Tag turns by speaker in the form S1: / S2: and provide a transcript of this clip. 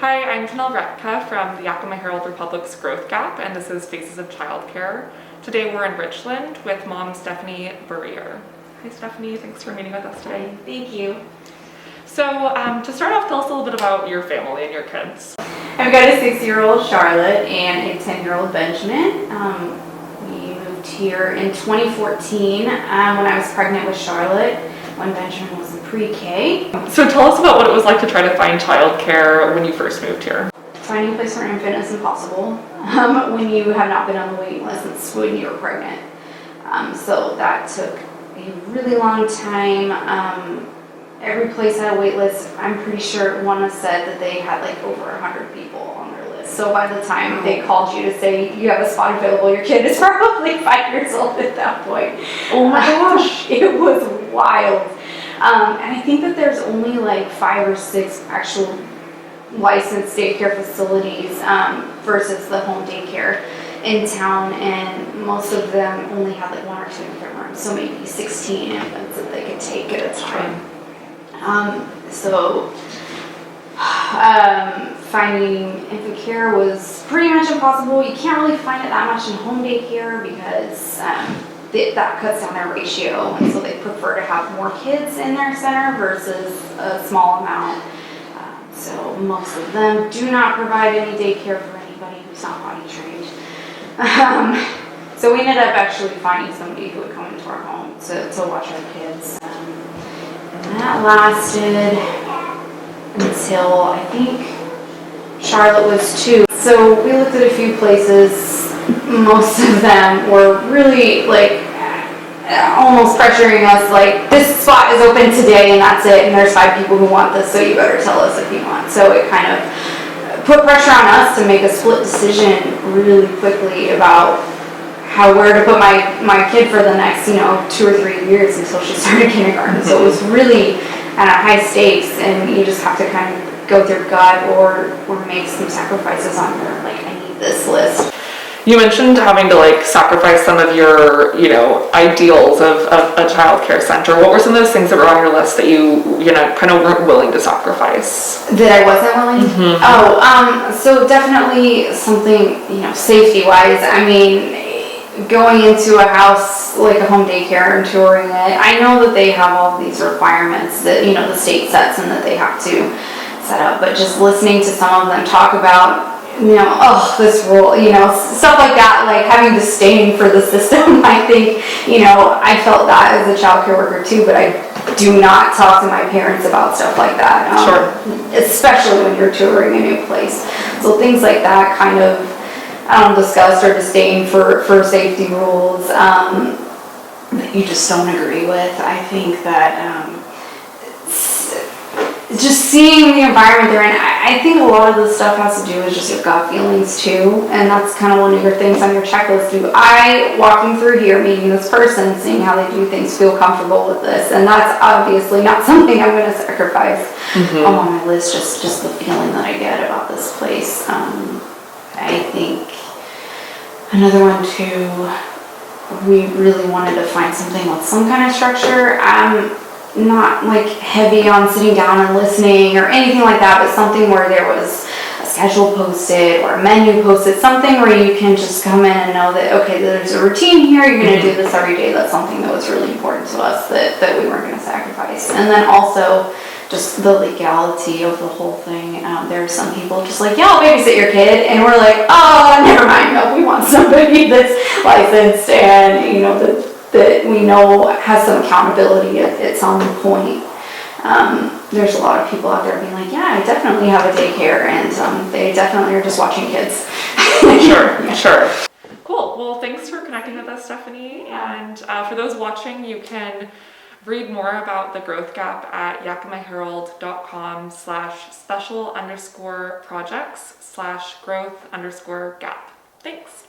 S1: Hi, I'm Tanel Retka from the Yakima Herald-Republic's Growth Gap, and this is Faces of Childcare. Today we're in Richland with mom Stephanie Burrier. Hi Stephanie, thanks for meeting with us today.
S2: Hi, thank you.
S1: So to start off, tell us a little bit about your family and your kids.
S2: I've got a 6-year-old Charlotte and a 10-year-old Benjamin. We moved here in 2014 when I was pregnant with Charlotte, when Benjamin was in pre-K.
S1: So tell us about what it was like to try to find childcare when you first moved here.
S2: Finding a place for an infant is impossible when you have not been on the waiting list since when you were pregnant. So that took a really long time. Every place had a wait list. I'm pretty sure one said that they had like over 100 people on their list. So by the time they called you to say you have a spot available, your kid is probably 5 years old at that point.
S1: Oh my gosh.
S2: It was wild. And I think that there's only like 5 or 6 actual licensed daycare facilities versus the home daycare in town, and most of them only have like 1 or 2 infant rooms, so maybe 16 infants that they could take at a time. Finding infant care was pretty much impossible. You can't really find it that much in home daycare because that cuts down their ratio, and so they prefer to have more kids in their center versus a small amount. So most of them do not provide any daycare for anybody who's not potty trained. So we ended up actually finding somebody who would come into our home to watch our kids. And that lasted until I think Charlotte was 2. So we looked at a few places. Most of them were really like almost pressuring us, like, this spot is open today and that's it, and there's 5 people who want this, so you better tell us if you want. So it kind of put pressure on us to make a split decision really quickly about where to put my kid for the next 2 or 3 years until she started kindergarten. So it was really high stakes, and you just have to kind of go through gut or make some sacrifices on your, like, I need this list.
S1: You mentioned having to sacrifice some of your, ideals of a child care center. What were some of those things that were on your list that you kind of weren't willing to sacrifice?
S2: That I wasn't willing? Mm-hmm. So definitely something, safety-wise. I mean, going into a house like a home daycare and touring it, I know that they have all these requirements that, the state sets and that they have to set up, but just listening to some of them talk about, this rule, stuff like that, like having disdain for the system. I think, I felt that as a child care worker too, but I do not talk to my parents about stuff like that.
S1: Sure.
S2: Especially when you're touring a new place. So things like that kind of, disgust or disdain for safety rules that you just don't agree with. I think that just seeing the environment they're in, I think a lot of this stuff has to do with just your gut feelings too, and that's kind of one of your things on your checklist. Do I, walking through here, meeting this person, seeing how they do things, feel comfortable with this? And that's obviously not something I'm going to sacrifice on my list, just the feeling that I get about this place. I think another one too, we really wanted to find something with some kind of structure. Not like heavy on sitting down and listening or anything like that, but something where there was a schedule posted or a menu posted, something where you can just come in and know that, okay, there's a routine here, you're going to do this every day. That's something that was really important to us that we weren't going to sacrifice. And then also just the legality of the whole thing. There are some people just like, yeah, I'll babysit your kid, and we're like, oh, never mind, no, we want somebody that's licensed and that we know has some accountability at some point. There's a lot of people out there being like, yeah, I definitely have a daycare, and they definitely are just watching kids.
S1: Sure. Cool. Well, thanks for connecting with us, Stephanie. And for those watching, you can read more about the Growth Gap at yakimaherald.com/special_projects/growth_gap. Thanks.